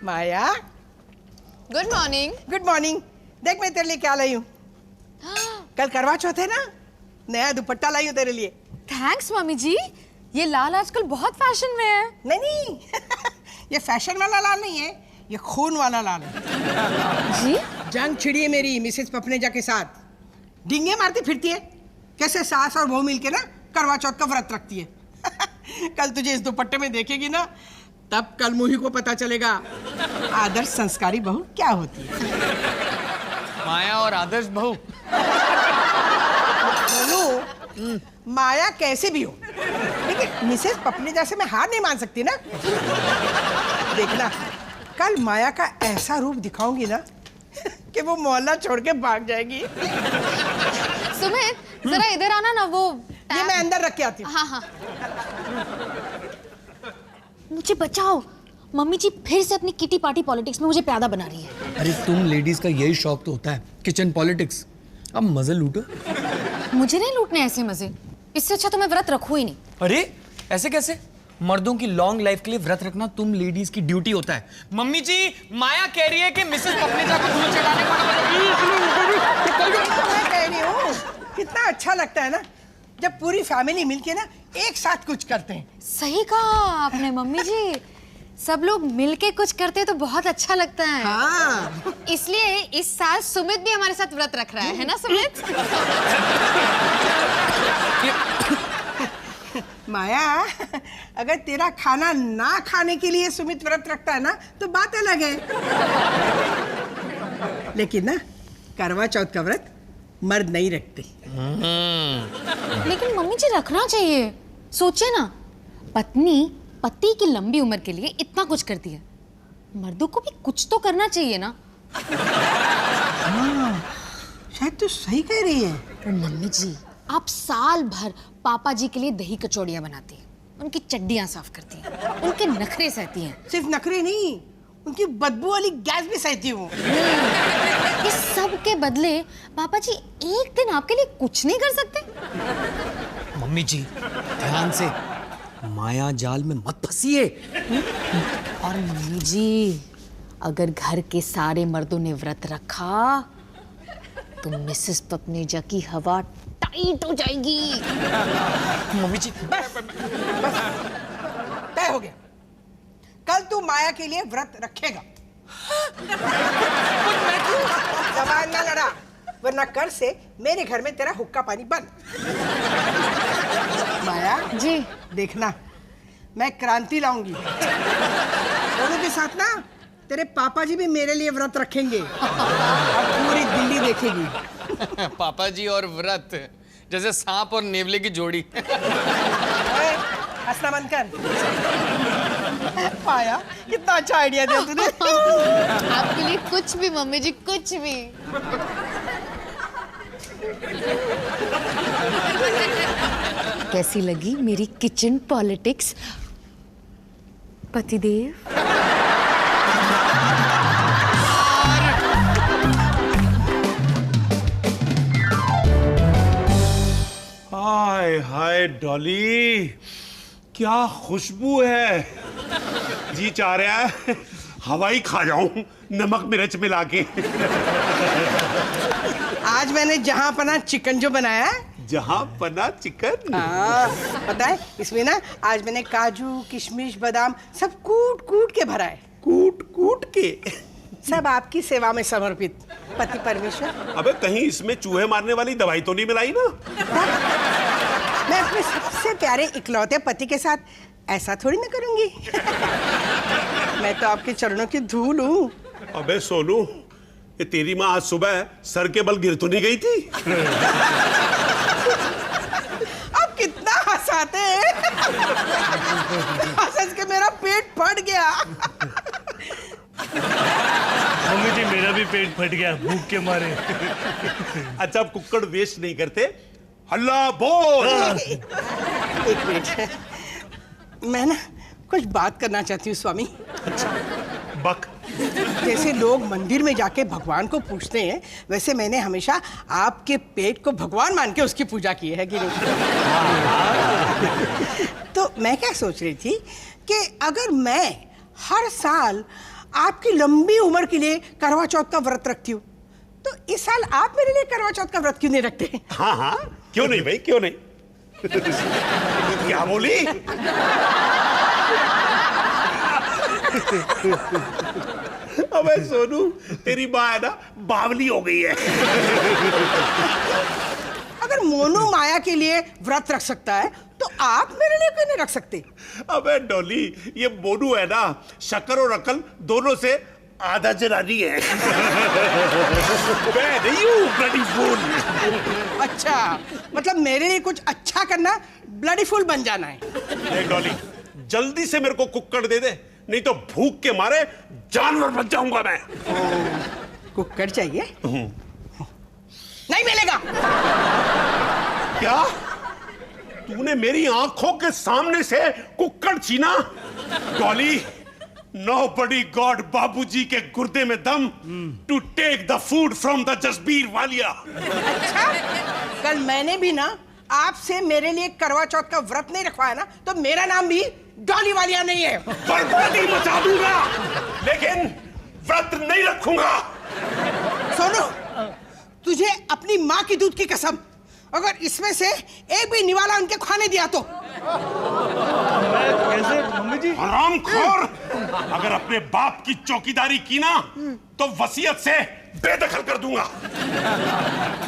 माया, good morning. Good morning. देख मैं तेरे लिए क्या लाई हूँ। कल करवा चौथ है ना, नया दुपट्टा लाई हूँ तेरे लिए। थैंक्स मम्मी जी। ये लाल आजकल बहुत फैशन में है। नहीं नहीं ये फैशन वाला लाल नहीं है, ये खून वाला लाल है। जी? जंग छिड़ी है मेरी मिसेस पपनेजा के साथ। डिंगे मारती फिरती है, कैसे सास और बहू मिलके ना करवा चौथ का व्रत रखती है। कल तुझे इस दुपट्टे में देखेगी ना, तब कल मुही को पता चलेगा आदर्श संस्कारी बहू क्या होती है। माया और आदर्श बहू। बोलू, माया कैसे भी हो, लेकिन मिसेस पपनेजा से मैं हार नहीं मान सकती ना। देखना, कल माया का ऐसा रूप दिखाऊंगी ना कि वो मोहल्ला छोड़ के भाग जाएगी। सुमित, जरा इधर आना ना। वो ये मैं अंदर रख के आती हूँ। हाँ हाँ। मुझे बचाओ, मम्मी जी फिर से अपनी किटी पार्टी पॉलिटिक्स में मुझे प्यादा बना रही है। अरे तुम लेडीज का यही शौक तो होता है, किचन पॉलिटिक्स। अब मजे लूटो। मुझे नहीं लूटने ऐसे मजे, इससे अच्छा तो मैं व्रत रखूं ही नहीं। अरे ऐसे कैसे? मर्दों की लॉन्ग लाइफ के लिए व्रत रखना तुम लेडीज की ड्यूटी होता है। मम्मी जी, माया कह रही है कि मिसेस पपनेजा को दूध चढ़ाने को। मैं कह रही हूँ, कितना अच्छा लगता है ना जब पूरी फैमिली मिलके ना एक साथ कुछ करते हैं। सही कहा आपने मम्मी जी, सब लोग मिलके कुछ करते हैं तो बहुत अच्छा लगता है। हाँ। इसलिए इस साल सुमित भी हमारे साथ व्रत रख रहा है ना सुमित? माया, अगर तेरा खाना ना खाने के लिए सुमित व्रत रखता है ना तो बात अलग है, लेकिन ना करवा चौथ का व्रत मर्द नहीं रखते। लेकिन मम्मी जी रखना चाहिए। सोचिए ना, पत्नी पति की लंबी उम्र के लिए इतना कुछ करती है, मर्दों को भी कुछ तो करना चाहिए ना। हाँ, शायद तू सही कह रही है। और मम्मी जी, आप साल भर पापा जी के लिए दही कचौड़ियाँ बनाती हैं, उनकी चड्डियाँ साफ करती हैं, उनके नखरे सहती हैं। सिर्फ नखरे नहीं, उनकी बदबू वाली गैस भी सहती हूँ। इस सब के बदले पापा जी एक दिन आपके लिए कुछ नहीं कर सकते? मम्मी जी ध्यान से, माया जाल में मत फंसिए। और मम्मी जी, अगर घर के सारे मर्दों ने व्रत रखा तो मिसेस पपनेजा की हवा टाइट हो जाएगी। मम्मी जी बस तय हो गया, कल तू माया के लिए व्रत रखेगा। जबान ना लड़ा, वरना कल से मेरे घर में तेरा हुक्का पानी बंद। माया जी, देखना, मैं क्रांति लाऊंगी। दोनों के साथ ना तेरे पापा जी भी मेरे लिए व्रत रखेंगे और पूरी दिल्ली देखेगी। पापा जी और व्रत जैसे सांप और नेवले की जोड़ी। हंसना बंद कर। पाया, कितना अच्छा आइडिया दिया तूने। आपके लिए कुछ भी मम्मी जी, कुछ भी। कैसी लगी मेरी किचन पॉलिटिक्स पतिदेव? हाय हाय डॉली, क्या खुशबू है। जी चाह रहा है हवाई खा जाऊं नमक मिर्च मिला के। आज मैंने जहां पना चिकन जो बनाया है, जहां पना चिकन। पता है इसमें ना आज मैंने काजू किशमिश बादाम सब कूट कूट के भरा है। कूट कूट के? सब आपकी सेवा में समर्पित पति परमेश्वर। अबे कहीं इसमें चूहे मारने वाली दवाई तो नहीं मिलाई ना? मैं अपने सबसे प्यारे इकलौते पति के साथ ऐसा थोड़ी ना करूंगी। मैं तो आपके चरणों की धूल हूँ। अबे सोनू, ये तेरी माँ आज सुबह सर के बल गिर तो नहीं गई थी? अब कितना हंसाते हैं। हंस के मेरा पेट फट गया। मम्मी जी मेरा भी पेट फट गया भूख के मारे। अच्छा अब कुक्कड़ वेस्ट नहीं करते, हल्ला बोल। एक मिनट, मैं ना कुछ बात करना चाहती हूँ स्वामी। बक। जैसे लोग मंदिर में जाके भगवान को पूछते हैं, वैसे मैंने हमेशा आपके पेट को भगवान मान के उसकी पूजा की है कि नहीं? तो मैं क्या सोच रही थी कि अगर मैं हर साल आपकी लंबी उम्र के लिए करवा चौथ का व्रत रखती हूँ, तो इस साल आप मेरे लिए करवा चौथ का व्रत क्यों नहीं रखते? हाँ हाँ, क्यों नहीं भाई, क्यों नहीं। क्या बोली? अबे सोनू, तेरी माँ है ना बावली हो गई है। अगर मोनू माया के लिए व्रत रख सकता है तो आप मेरे लिए क्यों नहीं रख सकते? अबे डॉली, ये मोनू है ना शक्कर और अकल दोनों से आधा जनानी है। मैं नहीं हूँ ब्लडी फूल। अच्छा, मतलब मेरे लिए कुछ अच्छा करना, ब्लडी फूल बन जाना है। देख डॉली, जल्दी से मेरे को कुक्कड़ दे दे, नहीं तो भूख के मारे जानवर बन जाऊंगा मैं। कुक्कड़ चाहिए? नहीं मिलेगा। क्या तूने मेरी आंखों के सामने से कुक्कड़ छीना? डॉली, nobody got बाबूजी के गुर्दे में दम to take the food from the Jasbir Walia. अच्छा, कल मैंने भी ना आपसे मेरे लिए करवा चौथ का व्रत नहीं रखवाया ना, तो मेरा नाम भी डॉली वालिया नहीं है। बर्बादी मचा दूंगा, लेकिन व्रत नहीं रखूंगा। सोनू, तुझे अपनी माँ की दूध की कसम, अगर इसमें से एक भी निवाला उनके खाने दिया तो। कैसे मम्मी जी? हरामखोर, अगर अपने बाप की चौकीदारी की ना तो वसीयत से बेदखल कर दूंगा।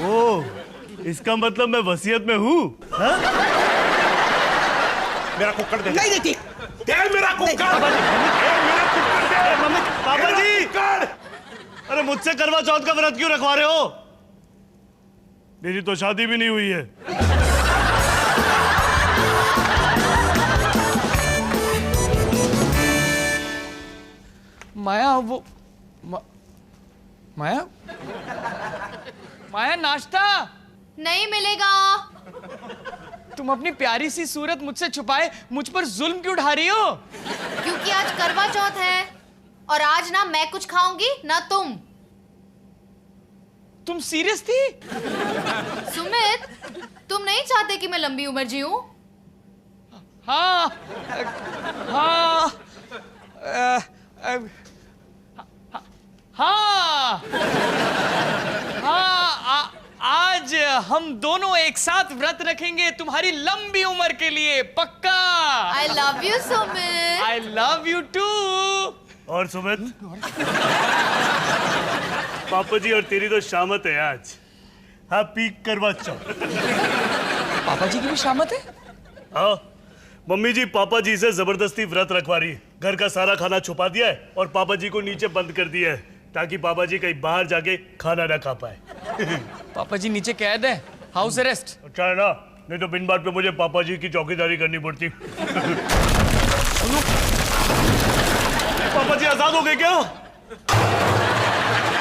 ओ, इसका मतलब मैं वसीयत में हूँ? मेरा कुक्कड़ दे। नहीं देती। दे मेरा कुक्कड़। दे मेरा कुक्कड़ दे। पापा मेरा जी! कुक्कड़। अरे मुझसे करवा चौथ का व्रत क्यों रखवा रहे हो? मेरी तो शादी भी नहीं हुई है। माया वो माया माया नाश्ता नहीं मिलेगा। तुम अपनी प्यारी सी सूरत मुझसे छुपाए मुझ पर जुल्म क्यों ढा रही हो? क्योंकि आज करवा चौथ है और आज ना मैं कुछ खाऊंगी ना तुम। तुम सीरियस थी? सुमित, तुम नहीं चाहते कि मैं लंबी उम्र जीऊं? हाँ हाँ हाँ हाँ, आज हम दोनों एक साथ व्रत रखेंगे तुम्हारी लंबी उम्र के लिए, पक्का। I love you Sumit. I love you too. और सुमित, पापा जी और तेरी तो शामत है आज। हैप्पी करवा चौथ। पापा जी की भी शामत है? हाँ, मम्मी जी पापा जी से जबरदस्ती व्रत रखवा रही है। घर का सारा खाना छुपा दिया है और पापा जी को नीचे बंद कर दिया है ताकि पापा जी कहीं बाहर जाके खाना ना खा पाए। पापा जी नीचे कैद है, हाउस अरेस्ट। अच्छा है ना, नहीं तो बिन बात पे मुझे पापा जी की चौकीदारी करनी पड़ती। पापा जी आजाद हो गए क्या?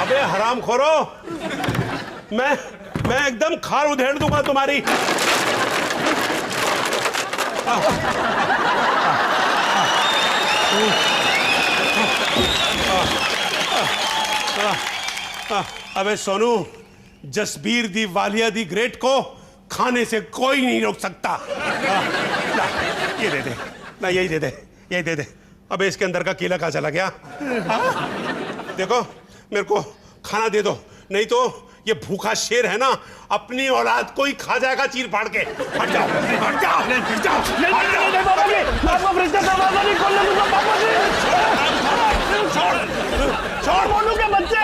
अबे हरामखोरो, मैं एकदम खाल उधेड़ दूंगा तुम्हारी। अबे सोनू, जसबीर दी वालिया दी ग्रेट को खाने से कोई नहीं रोक सकता। ये दे दे ना, यही दे दे, यही दे दे। अबे इसके अंदर का केला कहाँ चला गया? देखो, मेरे को खाना दे दो, नहीं तो ये भूखा शेर है ना अपनी औलाद को ही खा जाएगा चीर फाड़ के। हट जाओ, हट जाओ, हट जाओ, हट जाओ। पापा जी, आपका फ्रिज का दरवाजा नहीं खोलने दूंगा पापा जी। छोड़ मोनू के बच्चे,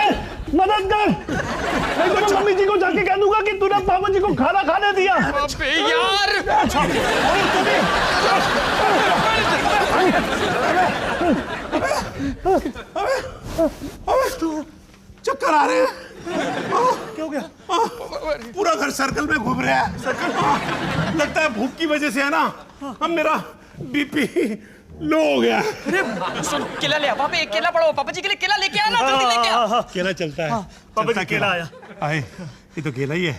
मदद कर। नहीं तो मैं मम्मी जी को जाके कह दूंगा कि तूने पापा जी को खाना खाने दिया। अबे यार! चक्कर आ रहे हैं। क्या हो गया? पूरा घर सर्कल में घूम रहा है। सर्कल लगता है भूख की वजह से है ना, अब मेरा बीपी लो हो गया। अरे सुन, केला ले आ। पापा एक केला पड़ो, पापा जी के लिए केला लेके आ ना, जल्दी लेके आ। केला चलता है। पापा जी केला आया। आए, ये तो केला ही है।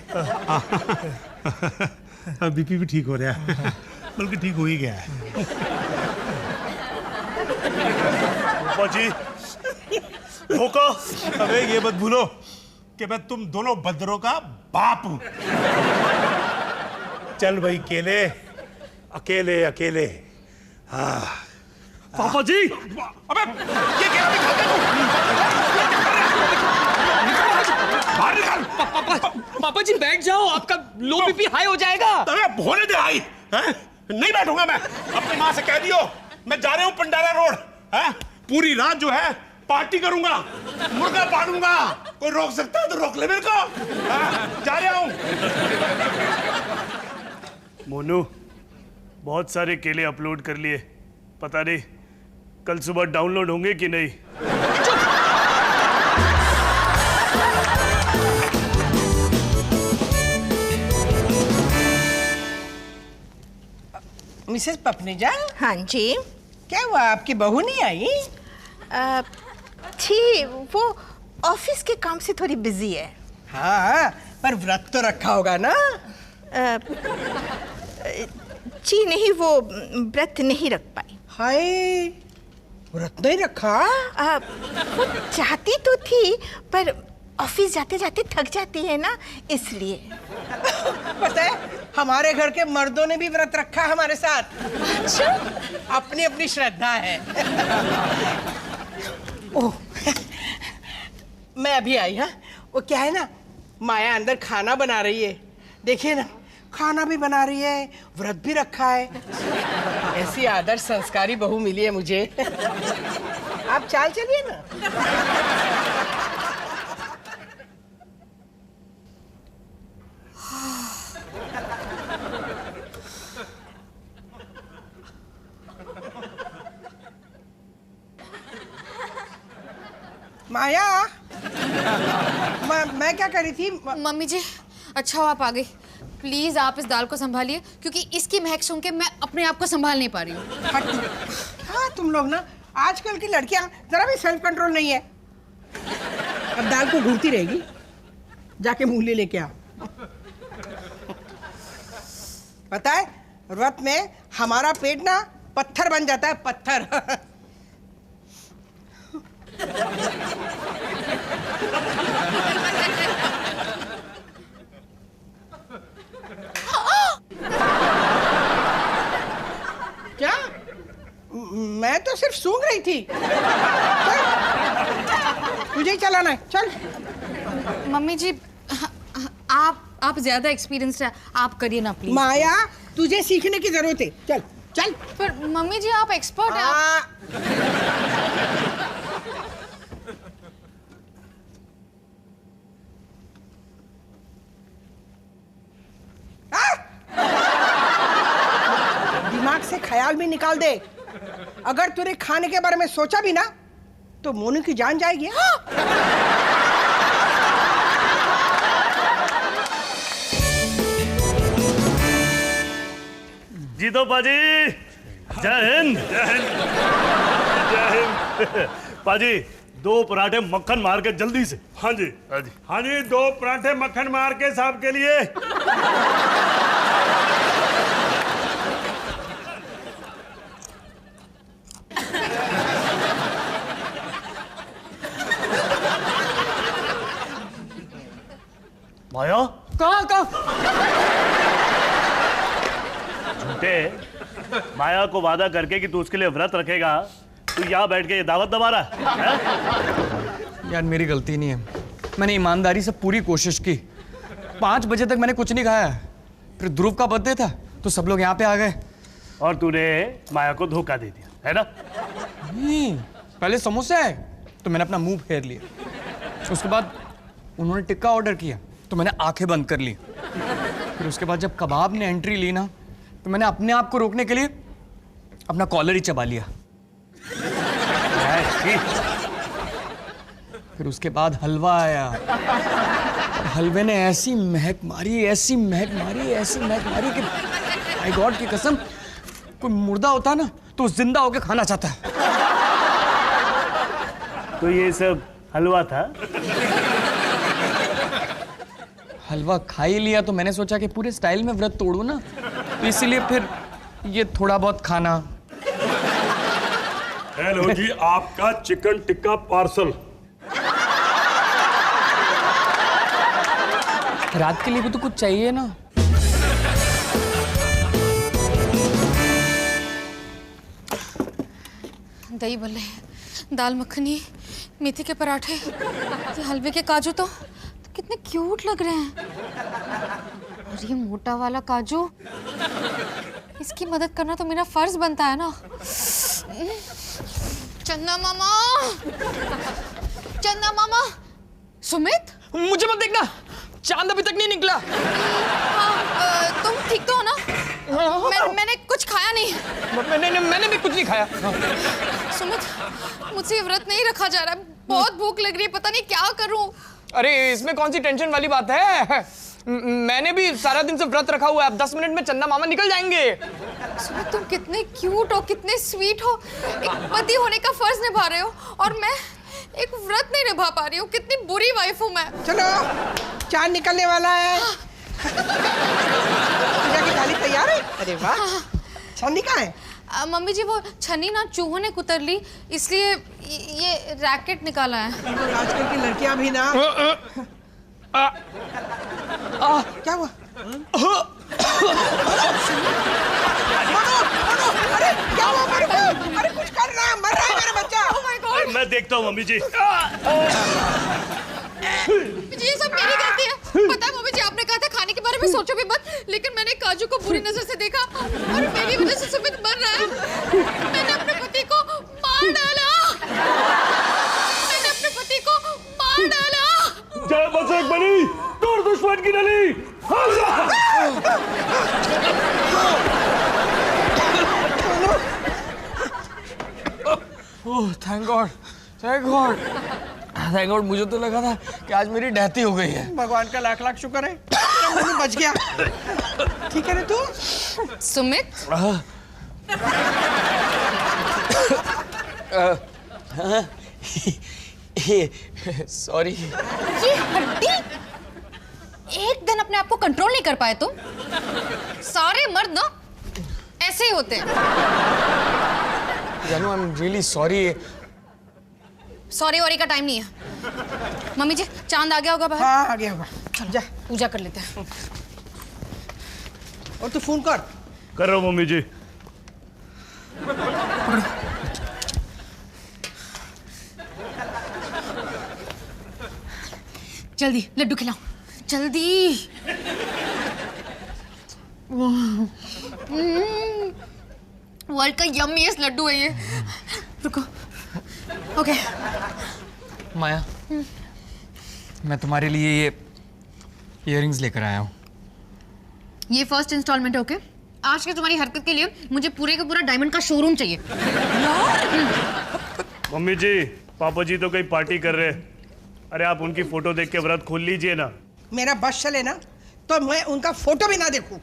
अब बीपी भी ठीक हो रहा है, बल्कि ठीक हो ही गया है। पापा जी धोखा। अबे ये मत भूलो कि मैं तुम दोनों बंदरों का बाप हूं। चल भाई केले, अकेले अकेले। हाँ, पापा जी अबे ये क्या दिखाते तू? बाहर निकाल। पापा जी बैठ जाओ, आपका लो बीपी हाई हो जाएगा। अबे होने दे आई, हैं? नहीं बैठूंगा मैं। अपनी माँ से कह दियो मैं जा रहा हूँ पंडारा रोड, हैं? पूरी रात जो है पार्टी करूंगा, मुर्गा पालूंगा। कोई रोक सकता है तो रोक ले मेरे को। हाँ, जा रहा हूँ। मोनू, बहुत सारे केले अपलोड कर लिए, पता नहीं कल सुबह डाउनलोड होंगे कि नहीं। मिसेस पपनेजा, हाँ जी। क्या हुआ, आपकी बहू नहीं आई? जी वो ऑफिस के काम से थोड़ी बिजी है। हाँ, पर व्रत तो रखा होगा ना? जी नहीं, वो व्रत नहीं रख पाई। हाय, व्रत नहीं रखा? वो चाहती तो थी पर ऑफिस जाते जाते थक जाती है ना, इसलिए। पता है, हमारे घर के मर्दों ने भी व्रत रखा हमारे साथ। अच्छा? अपनी अपनी श्रद्धा है। ओह, मैं अभी आई। हाँ, वो क्या है ना, माया अंदर खाना बना रही है, देखिए ना, खाना भी बना रही है, व्रत भी रखा है। ऐसी आदर्श संस्कारी बहू मिली है मुझे। आप चाल चलिए ना। माया, मैं क्या कर रही थी? मम्मी जी, अच्छा हो आप आ गई। प्लीज आप इस दाल को संभालिए, क्योंकि इसकी महक सुन के मैं अपने आप को संभाल नहीं पा रही हूँ। हाँ, तुम लोग ना, आजकल की लड़कियां जरा भी सेल्फ कंट्रोल नहीं है। अब दाल को घूरती रहेगी, जाके मूली लेके आ। पता है, व्रत में हमारा पेट ना पत्थर बन जाता है, पत्थर। क्या? मैं तो सिर्फ सूंघ रही थी। चल, तुझे ही चलाना है, चल। मम्मी जी, आप ज्यादा एक्सपीरियंस्ड है, आप करिए ना प्लीज। माया, तुझे सीखने की जरूरत है, चल चल। पर मम्मी जी, आप एक्सपर्ट हैं। दिमाग से ख्याल भी निकाल दे। अगर तूने खाने के बारे में सोचा भी ना, तो मोनू की जान जाएगी। जीतो पाजी, जय हिंद। जय हिंद, जय हिंद। पाजी, 2 पराठे मक्खन मार के जल्दी से। हाँ जी, हाँ जी, हाँ जी, 2 पराठे मक्खन मार के साहब के लिए। माया, कहाँ? झूठे, माया को वादा करके कि तू उसके लिए व्रत रखेगा, तू यहाँ बैठ के ये दावत दबा रहा है? यार मेरी गलती नहीं है, मैंने ईमानदारी से पूरी कोशिश की। 5 बजे तक मैंने कुछ नहीं खाया। फिर ध्रुव का बर्थडे था तो सब लोग यहाँ पे आ गए। और तूने माया को धोखा दे दिया, है ना? नहीं, पहले समोसे आए तो मैंने अपना मुंह फेर लिया। उसके बाद उन्होंने टिक्का ऑर्डर किया तो मैंने आंखें बंद कर ली। फिर उसके बाद जब कबाब ने एंट्री ली ना, तो मैंने अपने आप को रोकने के लिए अपना कॉलर ही चबा लिया। फिर उसके बाद हलवा आया। हलवे ने ऐसी महक मारी, ऐसी महक मारी, ऐसी महक मारी कि माय गॉड की कसम, कोई मुर्दा होता ना तो जिंदा होके खाना चाहता है। तो ये सब हलवा था? हलवा खा ही लिया तो मैंने सोचा कि पूरे स्टाइल में व्रत तोड़ू ना, तो इसीलिए फिर ये थोड़ा बहुत खाना। हेलो जी, आपका चिकन टिक्का पार्सल। रात के लिए भी तो कुछ चाहिए ना। दही भल्ले, दाल मखनी, मेथी के पराठे, ये हलवे के काजू तो कितने क्यूट लग रहे हैं। और ये मोटा वाला काजू, इसकी मदद करना तो मेरा फर्ज बनता है ना। चंदा मामा, चंदा मामा। सुमित, मुझे मत देखना, चांद अभी तक नहीं निकला। तुम ठीक तो हो ना? मैंने कुछ खाया नहीं। मैंने भी कुछ नहीं खाया। सुमित, मुझसे व्रत नहीं रखा जा रहा, बहुत भूख लग रही है, पता नहीं क्या करूं। अरे इसमें कौन सी टेंशन वाली बात है? मैंने भी सारा दिन से व्रत रखा हुआ है। अब 10 मिनट में चंदा मामा निकल जाएंगे। सुमित, तुम कितने क्यूट हो, कितने स्वीट हो, एक पति होने का फर्ज निभा रहे हो और मैं एक व्रत नहीं निभा पा रही हूँ। कितनी बुरी वाइफ हूँ मैं। चलो, चांद निकलने वाला है। पूजा की थाली तैयार है? अरे वाह, छन्नी कहाँ है? मम्मी जी, वो छन्नी ना चूहों ने कुतर ली, इसलिए ये रैकेट निकाला है। आजकल की लड़कियां भी ना। क्या हुआ? अरे क्या हुआ मेरे को? अरे कुछ कर रहा है, मर रहा है मेरा बच्चा। Oh my God! मैं देखता हूँ मम्मी जी। ये सब मेरी गलती है। पता है मम्मी जी, आपने कहा था खाने के बारे में सोचो भी मत, लेकिन मैंने काजू को बुरी नजर से देखा और मेरी वजह से सुमित मर रहा है। मैंने अपने पति को मार डाला। मैंने अपने पति को मार डाला। जय बजरंग बली, दूर दुश्मन की नली। Oh thank God, thank God, thank God. मुझे तो लगा था कि आज मेरी डेथ ही हो गई है। भगवान का लाख लाख शुक्र है, मैं बच गया। ठीक है ना तू? सुमित, सॉरी। ये हड्डी, एक दिन अपने आप को कंट्रोल नहीं कर पाए तुम। सारे मर्द ना ऐसे ही होते हैं। जानू, I am really sorry. Sorry worry का टाइम नहीं है। मम्मी जी, चांद आ गया होगा बाहर। हाँ आ गया होगा। चल जा, पूजा कर लेते हैं। और तू फोन कर। कर रहा हूँ मम्मी जी। जल्दी लड्डू खिलाओ, जल्दी। वर्ल्ड का यम्मीएस्ट लड्डू है ये। रुको। ओके। माया, मैं तुम्हारे लिए ये इयररिंग्स लेकर आया हूँ। ये फर्स्ट इंस्टॉलमेंट है। ओके, आज की तुम्हारी हरकत के लिए मुझे पूरे का पूरा डायमंड का शोरूम चाहिए। मम्मी जी, पापा जी तो कहीं पार्टी कर रहे हैं। अरे आप उनकी फोटो देख के व्रत खोल लीजिए ना। मेरा बस चले ना तो मैं उनका फोटो भी ना देखूं,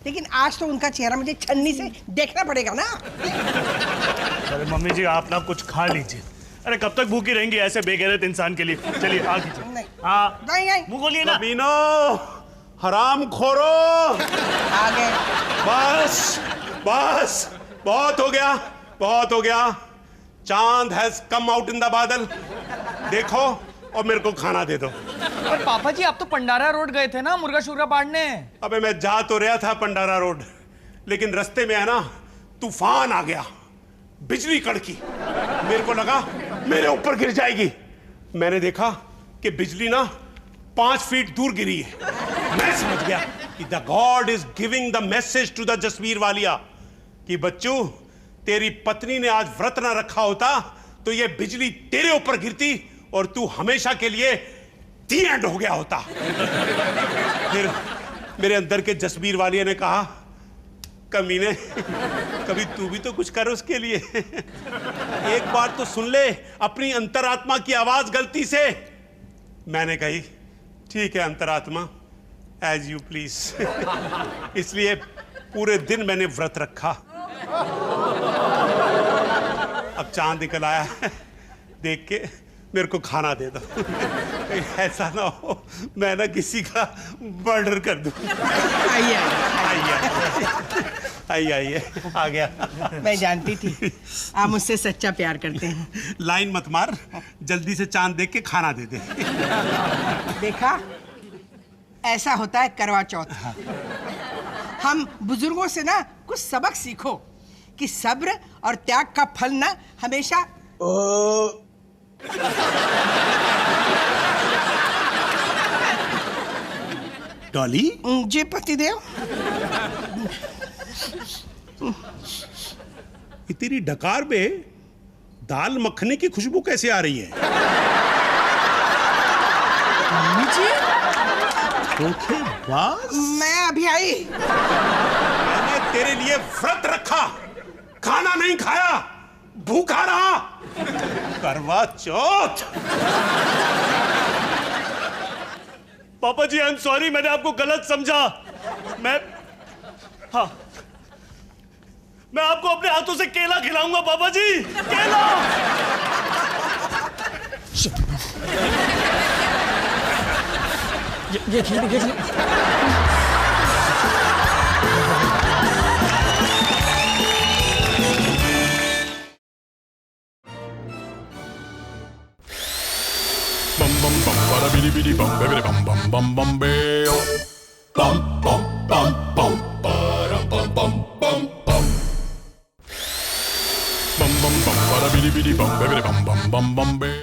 लेकिन आज तो उनका चेहरा मुझे छन्नी से देखना पड़ेगा ना। अरे मम्मी जी, आप ना कुछ खा लीजिए। अरे कब तक भूखी रहेंगी ऐसे बेगैरत इंसान के लिए? चलिए आ कीजिए। नहीं। हाँ, नहीं। मुंह खोलिए ना। मीनो, हराम खोरो, आ गए। बस बस, बहुत हो गया, बहुत हो गया। चांद has come out in the बादल। देखो और मेरे को खाना दे दो। और पापा जी, आप तो पंडारा रोड गए थे ना मुर्गा शुर्गा पाड़ने। अबे मैं जा तो रहा था पंडारा रोड, लेकिन रास्ते में है ना तूफान आ गया, बिजली कड़की। मेरे को लगा मेरे ऊपर गिर जाएगी। मैंने देखा कि बिजली ना 5 फीट दूर गिरी है। मैं समझ गया कि the god is giving the message to the Jasbir Walia कि बच्चू, तेरी पत्नी ने आज व्रत ना रखा होता तो ये बिजली तेरे ऊपर गिरती और तू हमेशा के लिए दी एंड हो गया होता। फिर मेरे अंदर के जसबीर वालिया ने कहा, कमीने, कभी तू भी तो कुछ कर उसके लिए। एक बार तो सुन ले अपनी अंतरात्मा की आवाज गलती से। मैंने कही, ठीक है अंतरात्मा, एज यू प्लीज। इसलिए पूरे दिन मैंने व्रत रखा। अब चांद निकल आया है, देख के मेरे को खाना दे दो। ऐसा ना हो मैं ना किसी का मर्डर कर दूं। आइए आइए आइए, आ गया। मैं जानती थी आप मुझसे सच्चा प्यार करते हैं। लाइन मत मार, जल्दी से चांद देख के खाना दे दे। देखा, ऐसा होता है करवा चौथ। हम बुजुर्गों से ना कुछ सबक सीखो। कि सब्र और त्याग का फल ना हमेशा डॉली, जी पतिदेव। ये तेरी डकार में दाल मखनी की खुशबू कैसे आ रही है? धोखेबाज। मैं अभी आई। मैंने तेरे लिए व्रत रखा, खाना नहीं खाया, भूखा रहा। करवा चौथ। पापा जी आई एम सॉरी, मैंने आपको गलत समझा। मैं आपको अपने हाथों से केला खिलाऊंगा पापा जी, केला। ये खिला। Bum bum bum bada bidi bidi bum baby bum bum bum bum bayo. Bum bum bum bum bada bum bum bum bum. Bum bum bum bada bidi bidi bum baby bum bum bum bum bayo.